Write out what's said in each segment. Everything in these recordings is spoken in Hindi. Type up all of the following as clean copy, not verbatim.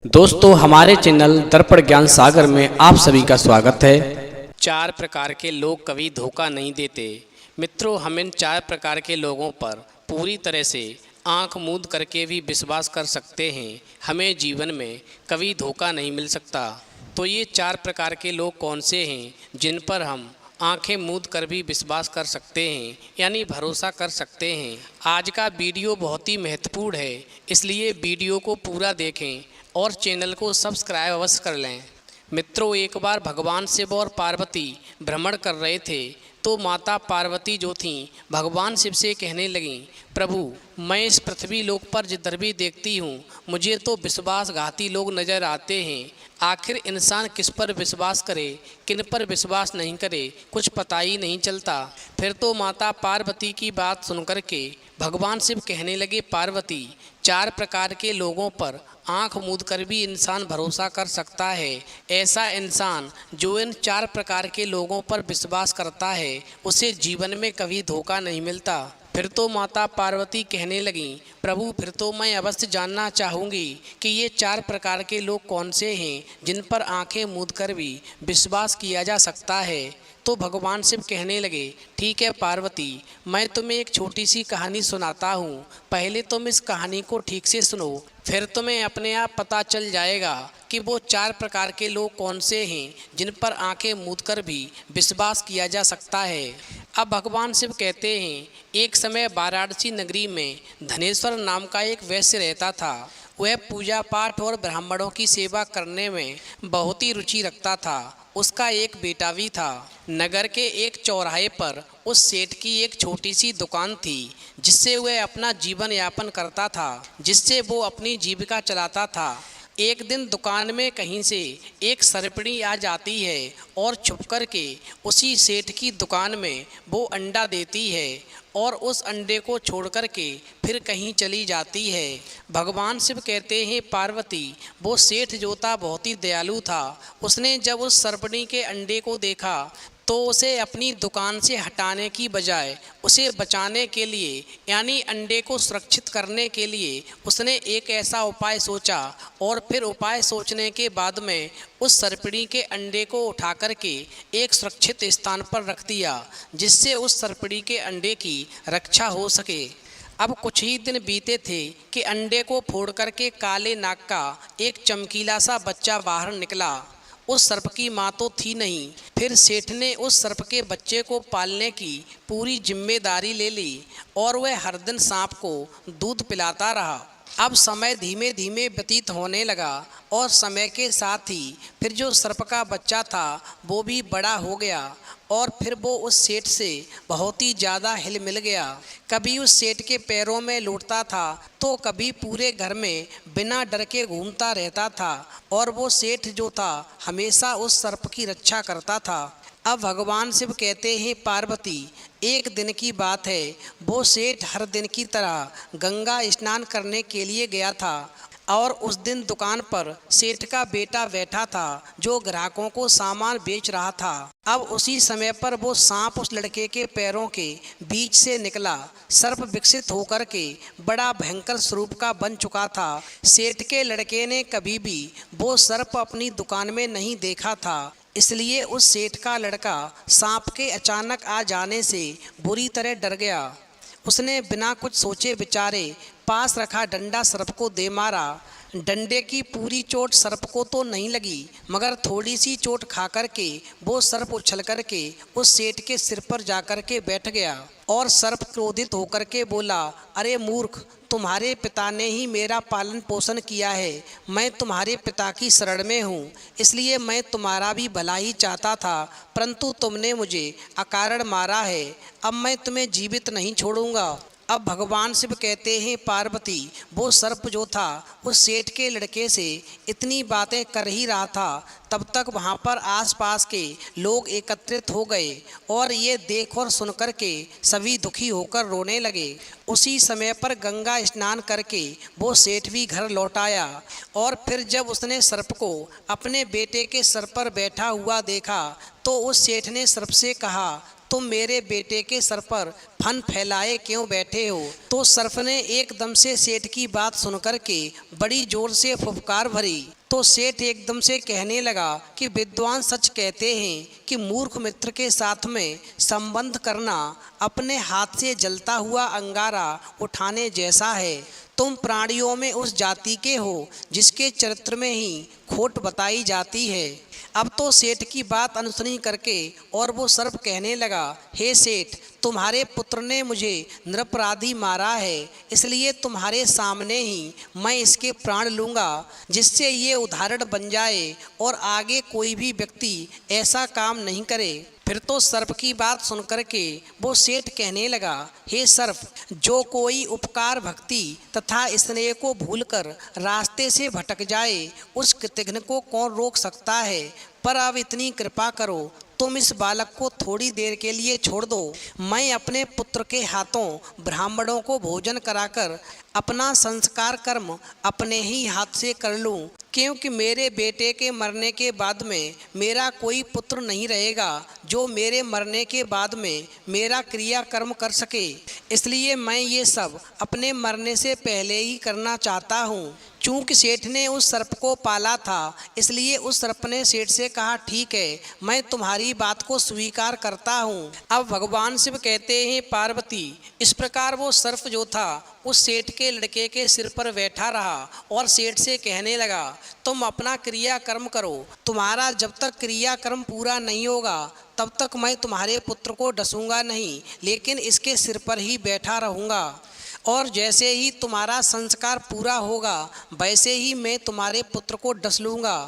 दोस्तों हमारे चैनल दर्पण ज्ञान सागर में आप सभी का स्वागत है। 4 प्रकार के लोग कभी धोखा नहीं देते। मित्रों, हम इन 4 प्रकार के लोगों पर पूरी तरह से आंख मूंद करके भी विश्वास कर सकते हैं। हमें जीवन में कभी धोखा नहीं मिल सकता। तो ये 4 प्रकार के लोग कौन से हैं जिन पर हम आंखें मूंद कर भी विश्वास कर सकते हैं, यानी भरोसा कर सकते हैं। आज का वीडियो बहुत ही महत्वपूर्ण है, इसलिए वीडियो को पूरा देखें और चैनल को सब्सक्राइब अवश्य कर लें। मित्रों, एक बार भगवान शिव और पार्वती भ्रमण कर रहे थे तो माता पार्वती जो थीं भगवान शिव से कहने लगीं, प्रभु, मैं इस पृथ्वी लोक पर जिधर भी देखती हूँ मुझे तो विश्वासघाती लोग नज़र आते हैं। आखिर इंसान किस पर विश्वास करे, किन पर विश्वास नहीं करे, कुछ पता ही नहीं चलता। फिर तो माता पार्वती की बात सुनकर के भगवान शिव कहने लगे, पार्वती, 4 प्रकार के लोगों पर आंख मूंद कर भी इंसान भरोसा कर सकता है। ऐसा इंसान जो इन 4 प्रकार के लोगों पर विश्वास करता है उसे जीवन में कभी धोखा नहीं मिलता। फिर तो माता पार्वती कहने लगीं, प्रभु, फिर तो मैं अवश्य जानना चाहूँगी कि ये 4 प्रकार के लोग कौन से हैं जिन पर आंखें मूंद कर भी विश्वास किया जा सकता है। तो भगवान शिव कहने लगे, ठीक है पार्वती, मैं तुम्हें एक छोटी सी कहानी सुनाता हूँ। पहले तुम इस कहानी को ठीक से सुनो, फिर तुम्हें अपने आप पता चल जाएगा कि वो 4 प्रकार के लोग कौन से हैं जिन पर आंखें मूंद कर भी विश्वास किया जा सकता है। अब भगवान शिव कहते हैं, एक समय वाराणसी नगरी में धनेश्वर नाम का एक वैश्य रहता था। वह पूजा पाठ और ब्राह्मणों की सेवा करने में बहुत ही रुचि रखता था। उसका एक बेटा भी था। नगर के एक चौराहे पर उस सेठ की एक छोटी सी दुकान थी जिससे वह अपना जीवन यापन करता था, जिससे वो अपनी जीविका चलाता था। एक दिन दुकान में कहीं से एक सर्पिणी आ जाती है और छुप कर के उसी सेठ की दुकान में वो अंडा देती है और उस अंडे को छोड़ कर के फिर कहीं चली जाती है। भगवान शिव कहते हैं, पार्वती, वो सेठ जो था बहुत ही दयालु था। उसने जब उस सर्पिणी के अंडे को देखा तो उसे अपनी दुकान से हटाने की बजाय उसे बचाने के लिए, यानी अंडे को सुरक्षित करने के लिए उसने एक ऐसा उपाय सोचा और फिर उपाय सोचने के बाद में उस सर्पिणी के अंडे को उठा कर के एक सुरक्षित स्थान पर रख दिया, जिससे उस सर्पिणी के अंडे की रक्षा हो सके। अब कुछ ही दिन बीते थे कि अंडे को फोड़ कर के काले नाग का एक चमकीला सा बच्चा बाहर निकला। उस सर्प की माँ तो थी नहीं। फिर सेठ ने उस सर्प के बच्चे को पालने की पूरी जिम्मेदारी ले ली और वह हर दिन सांप को दूध पिलाता रहा। अब समय धीमे धीमे व्यतीत होने लगा और समय के साथ ही फिर जो सर्प का बच्चा था वो भी बड़ा हो गया और फिर वो उस सेठ से बहुत ही ज़्यादा हिल मिल गया। कभी उस सेठ के पैरों में लौटता था तो कभी पूरे घर में बिना डर के घूमता रहता था और वो सेठ जो था हमेशा उस सर्प की रक्षा करता था। अब भगवान शिव कहते हैं, पार्वती, एक दिन की बात है, वो सेठ हर दिन की तरह गंगा स्नान करने के लिए गया था और उस दिन दुकान पर सेठ का बेटा बैठा था जो ग्राहकों को सामान बेच रहा था। अब उसी समय पर वो सांप उस लड़के के पैरों के बीच से निकला। सर्प विकसित होकर के बड़ा भयंकर स्वरूप का बन चुका था। सेठ के लड़के ने कभी भी वो सर्प अपनी दुकान में नहीं देखा था, इसलिए उस सेठ का लड़का सांप के अचानक आ जाने से बुरी तरह डर गया। उसने बिना कुछ सोचे विचारे पास रखा डंडा सर्प को दे मारा। डंडे की पूरी चोट सर्प को तो नहीं लगी, मगर थोड़ी सी चोट खा कर के वो सर्प उछल कर के उस सेठ के सिर पर जा कर के बैठ गया और सर्प क्रोधित होकर के बोला, अरे मूर्ख, तुम्हारे पिता ने ही मेरा पालन पोषण किया है। मैं तुम्हारे पिता की शरण में हूँ, इसलिए मैं तुम्हारा भी भला ही चाहता था, परंतु तुमने मुझे अकारण मारा है। अब मैं तुम्हें जीवित नहीं छोड़ूंगा। अब भगवान शिव कहते हैं, पार्वती, वो सर्प जो था उस सेठ के लड़के से इतनी बातें कर ही रहा था, तब तक वहाँ पर आसपास के लोग एकत्रित हो गए और ये देख और सुन कर के सभी दुखी होकर रोने लगे। उसी समय पर गंगा स्नान करके वो सेठ भी घर लौट आया और फिर जब उसने सर्प को अपने बेटे के सर पर बैठा हुआ देखा तो उस सेठ ने सर्प से कहा, तुम मेरे बेटे के सर पर फन फैलाए क्यों बैठे हो। तो सर्प ने एकदम से सेठ की बात सुनकर के बड़ी जोर से फुफकार भरी। तो सेठ एकदम से कहने लगा कि विद्वान सच कहते हैं कि मूर्ख मित्र के साथ में संबंध करना अपने हाथ से जलता हुआ अंगारा उठाने जैसा है। तुम प्राणियों में उस जाति के हो जिसके चरित्र में ही खोट बताई जाती है। अब तो सेठ की बात अनसुनी करके और वो सर्प कहने लगा, हे सेठ, तुम्हारे पुत्र ने मुझे निरपराधी मारा है, इसलिए तुम्हारे सामने ही मैं इसके प्राण लूँगा, जिससे ये उदाहरण बन जाए और आगे कोई भी व्यक्ति ऐसा काम नहीं करे। फिर तो सर्प की बात सुनकर के वो सेठ कहने लगा, हे सर्प, जो कोई उपकार भक्ति तथा स्नेह को भूलकर रास्ते से भटक जाए उस कृतघ्न को कौन रोक सकता है। पर अब इतनी कृपा करो, तुम इस बालक को थोड़ी देर के लिए छोड़ दो। मैं अपने पुत्र के हाथों ब्राह्मणों को भोजन कराकर अपना संस्कार कर्म अपने ही हाथ से कर लूं, क्योंकि मेरे बेटे के मरने के बाद में मेरा कोई पुत्र नहीं रहेगा जो मेरे मरने के बाद में मेरा क्रिया कर्म कर सके। इसलिए मैं ये सब अपने मरने से पहले ही करना चाहता हूँ। चूँकि सेठ ने उस सर्प को पाला था, इसलिए उस सर्प ने सेठ से कहा, ठीक है, मैं तुम्हारी बात को स्वीकार करता हूँ। अब भगवान शिव कहते हैं, पार्वती, इस प्रकार वो सर्प जो था उस सेठ के लड़के के सिर पर बैठा रहा और सेठ से कहने लगा, तुम अपना क्रिया कर्म करो, तुम्हारा जब तक क्रिया कर्म पूरा नहीं होगा तब तक मैं तुम्हारे पुत्र को डसूंगा नहीं, लेकिन इसके सिर पर ही बैठा रहूँगा, और जैसे ही तुम्हारा संस्कार पूरा होगा वैसे ही मैं तुम्हारे पुत्र को डस लूँगा।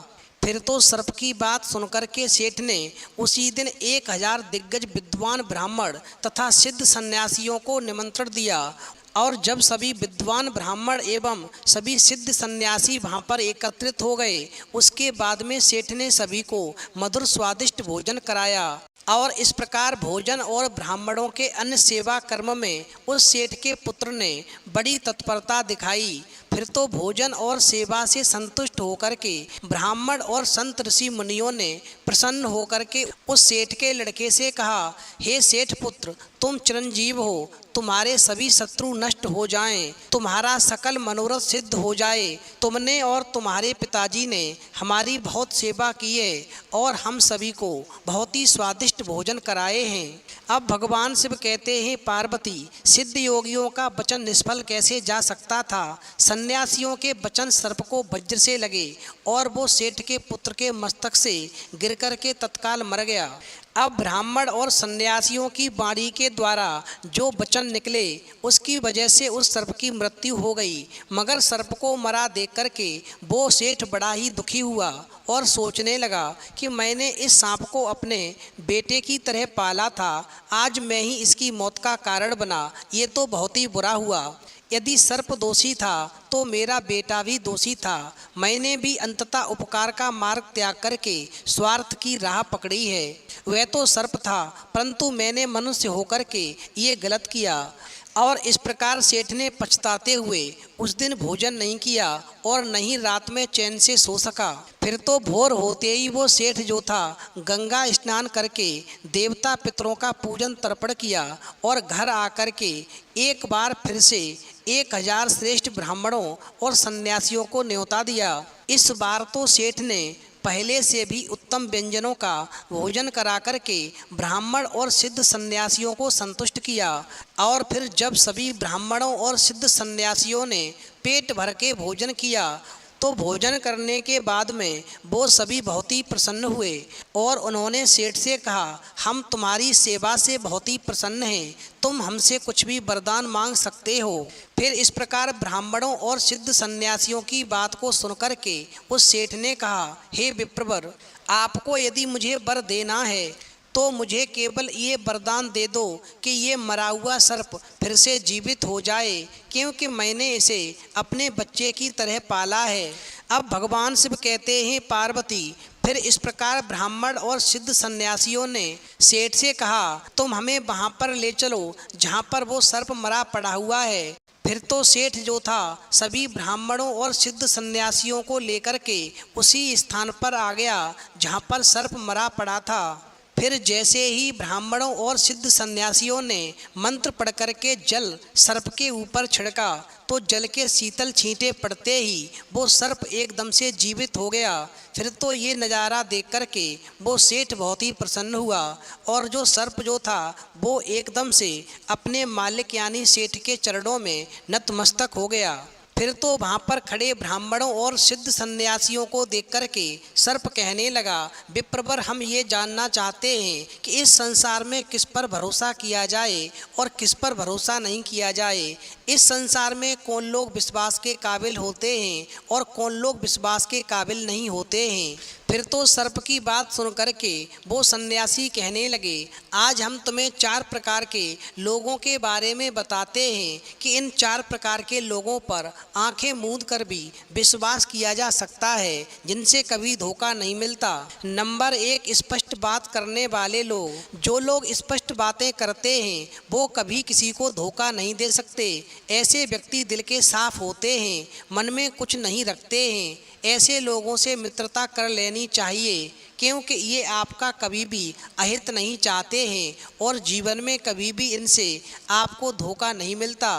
फिर तो सर्प की बात सुनकर के सेठ ने उसी दिन 1000 दिग्गज विद्वान ब्राह्मण तथा सिद्ध सन्यासियों को निमंत्रण दिया, और जब सभी विद्वान ब्राह्मण एवं सभी सिद्ध सन्यासी वहाँ पर एकत्रित हो गए, उसके बाद में सेठ ने सभी को मधुर स्वादिष्ट भोजन कराया। और इस प्रकार भोजन और ब्राह्मणों के अन्य सेवा कर्म में उस सेठ के पुत्र ने बड़ी तत्परता दिखाई। फिर तो भोजन और सेवा से संतुष्ट होकर के ब्राह्मण और संत ऋषि मुनियों ने प्रसन्न होकर के उस सेठ के लड़के से कहा, हे सेठ पुत्र, तुम चिरंजीव हो, तुम्हारे सभी शत्रु नष्ट हो जाएं, तुम्हारा सकल मनोरथ सिद्ध हो जाए। तुमने और तुम्हारे पिताजी ने हमारी बहुत सेवा की है और हम सभी को बहुत ही स्वादिष्ट भोजन कराए हैं। अब भगवान शिव कहते हैं, पार्वती, सिद्ध योगियों का वचन निष्फल कैसे जा सकता था। सन्यासियों के वचन सर्प को वज्र से लगे और वो सेठ के पुत्र के मस्तक से गिर कर के तत्काल मर गया। अब ब्राह्मण और सन्यासियों की वाणी के द्वारा जो वचन निकले उसकी वजह से उस सर्प की मृत्यु हो गई, मगर सर्प को मरा देख कर के वो सेठ बड़ा ही दुखी हुआ और सोचने लगा कि मैंने इस सांप को अपने बेटे की तरह पाला था, आज मैं ही इसकी मौत का कारण बना, ये तो बहुत ही बुरा हुआ। यदि सर्प दोषी था तो मेरा बेटा भी दोषी था। मैंने भी अंततः उपकार का मार्ग त्याग करके स्वार्थ की राह पकड़ी है। वह तो सर्प था, परंतु मैंने मनुष्य होकर के ये गलत किया। और इस प्रकार सेठ ने पछताते हुए उस दिन भोजन नहीं किया और न ही रात में चैन से सो सका। फिर तो भोर होते ही वो सेठ जो था गंगा स्नान करके देवता पितरों का पूजन तर्पण किया और घर आकर के एक बार फिर से 1000 श्रेष्ठ ब्राह्मणों और सन्यासियों को न्योता दिया। इस बार तो सेठ ने पहले से भी उत्तम व्यंजनों का भोजन करा करके ब्राह्मण और सिद्ध सन्यासियों को संतुष्ट किया। और फिर जब सभी ब्राह्मणों और सिद्ध सन्यासियों ने पेट भर के भोजन किया तो भोजन करने के बाद में वो सभी बहुत ही प्रसन्न हुए और उन्होंने सेठ से कहा, हम तुम्हारी सेवा से बहुत ही प्रसन्न हैं, तुम हमसे कुछ भी वरदान मांग सकते हो। फिर इस प्रकार ब्राह्मणों और सिद्ध सन्यासियों की बात को सुनकर के उस सेठ ने कहा, हे विप्रवर, आपको यदि मुझे वर देना है तो मुझे केवल ये वरदान दे दो कि ये मरा हुआ सर्प फिर से जीवित हो जाए, क्योंकि मैंने इसे अपने बच्चे की तरह पाला है। अब भगवान शिव कहते हैं, पार्वती, फिर इस प्रकार ब्राह्मण और सिद्ध सन्यासियों ने सेठ से कहा, तुम हमें वहाँ पर ले चलो जहाँ पर वो सर्प मरा पड़ा हुआ है। फिर तो सेठ जो था सभी ब्राह्मणों और सिद्ध सन्यासियों को लेकर के उसी स्थान पर आ गया जहाँ पर सर्प मरा पड़ा था। फिर जैसे ही ब्राह्मणों और सिद्ध सन्यासियों ने मंत्र पढ़ करके जल सर्प के ऊपर छिड़का तो जल के शीतल छींटे पड़ते ही वो सर्प एकदम से जीवित हो गया। फिर तो ये नज़ारा देख करके वो सेठ बहुत ही प्रसन्न हुआ और जो सर्प जो था वो एकदम से अपने मालिक यानी सेठ के चरणों में नतमस्तक हो गया। फिर तो वहाँ पर खड़े ब्राह्मणों और सिद्ध सन्यासियों को देख करके सर्प कहने लगा, विप्रवर, हम ये जानना चाहते हैं कि इस संसार में किस पर भरोसा किया जाए और किस पर भरोसा नहीं किया जाए। इस संसार में कौन लोग विश्वास के काबिल होते हैं और कौन लोग विश्वास के काबिल नहीं होते हैं। फिर तो सर्प की बात सुन करके वो सन्यासी कहने लगे, आज हम तुम्हें 4 प्रकार के लोगों के बारे में बताते हैं कि इन 4 प्रकार के लोगों पर आंखें मूंद कर भी विश्वास किया जा सकता है, जिनसे कभी धोखा नहीं मिलता। नंबर 1, स्पष्ट बात करने वाले लोग। जो लोग स्पष्ट बातें करते हैं वो कभी किसी को धोखा नहीं दे सकते। ऐसे व्यक्ति दिल के साफ होते हैं, मन में कुछ नहीं रखते हैं। ऐसे लोगों से मित्रता कर लेनी चाहिए, क्योंकि ये आपका कभी भी अहित नहीं चाहते हैं और जीवन में कभी भी इनसे आपको धोखा नहीं मिलता।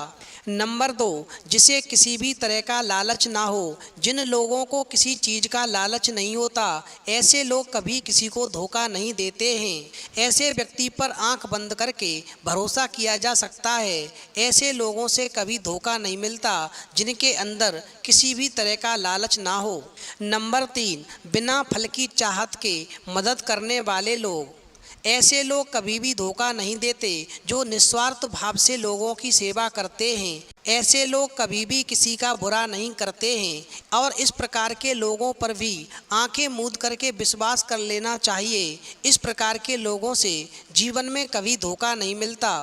नंबर 2, जिसे किसी भी तरह का लालच ना हो। जिन लोगों को किसी चीज़ का लालच नहीं होता, ऐसे लोग कभी किसी को धोखा नहीं देते हैं। ऐसे व्यक्ति पर आंख बंद करके भरोसा किया जा सकता है। ऐसे लोगों से कभी धोखा नहीं मिलता जिनके अंदर किसी भी तरह का लालच ना हो। नंबर 3, बिना फल की चाहत के मदद करने वाले लोग। ऐसे लोग कभी भी धोखा नहीं देते जो निस्वार्थ भाव से लोगों की सेवा करते हैं। ऐसे लोग कभी भी किसी का बुरा नहीं करते हैं और इस प्रकार के लोगों पर भी आंखें मूंद करके विश्वास कर लेना चाहिए। इस प्रकार के लोगों से जीवन में कभी धोखा नहीं मिलता।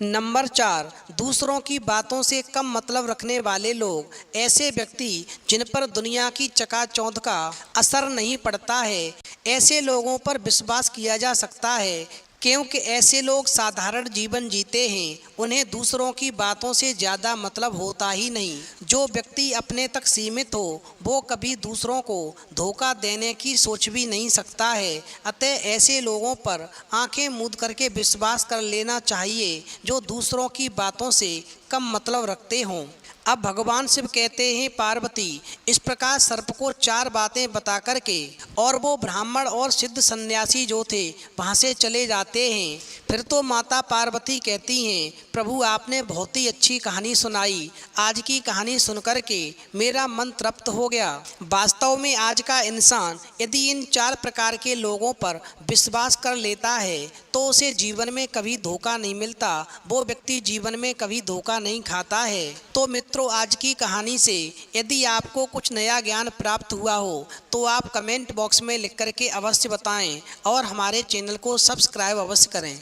नंबर 4, दूसरों की बातों से कम मतलब रखने वाले लोग। ऐसे व्यक्ति जिन पर दुनिया की चकाचौंध का असर नहीं पड़ता है, ऐसे लोगों पर विश्वास किया जा सकता है, क्योंकि ऐसे लोग साधारण जीवन जीते हैं। उन्हें दूसरों की बातों से ज़्यादा मतलब होता ही नहीं। जो व्यक्ति अपने तक सीमित हो वो कभी दूसरों को धोखा देने की सोच भी नहीं सकता है। अतः ऐसे लोगों पर आंखें मूंद करके विश्वास कर लेना चाहिए जो दूसरों की बातों से कम मतलब रखते हों। अब भगवान शिव कहते हैं, पार्वती, इस प्रकार सर्प को 4 बातें बता करके और वो ब्राह्मण और सिद्ध सन्यासी जो थे वहाँ से चले जाते हैं। फिर तो माता पार्वती कहती हैं, प्रभु, आपने बहुत ही अच्छी कहानी सुनाई। आज की कहानी सुनकर के मेरा मन तृप्त हो गया। वास्तव में आज का इंसान यदि इन 4 प्रकार के लोगों पर विश्वास कर लेता है तो उसे जीवन में कभी धोखा नहीं मिलता। वो व्यक्ति जीवन में कभी धोखा नहीं खाता है। तो मित्रों, आज की कहानी से यदि आपको कुछ नया ज्ञान प्राप्त हुआ हो तो आप कमेंट बॉक्स में लिख करके अवश्य बताएं और हमारे चैनल को सब्सक्राइब अवश्य करें।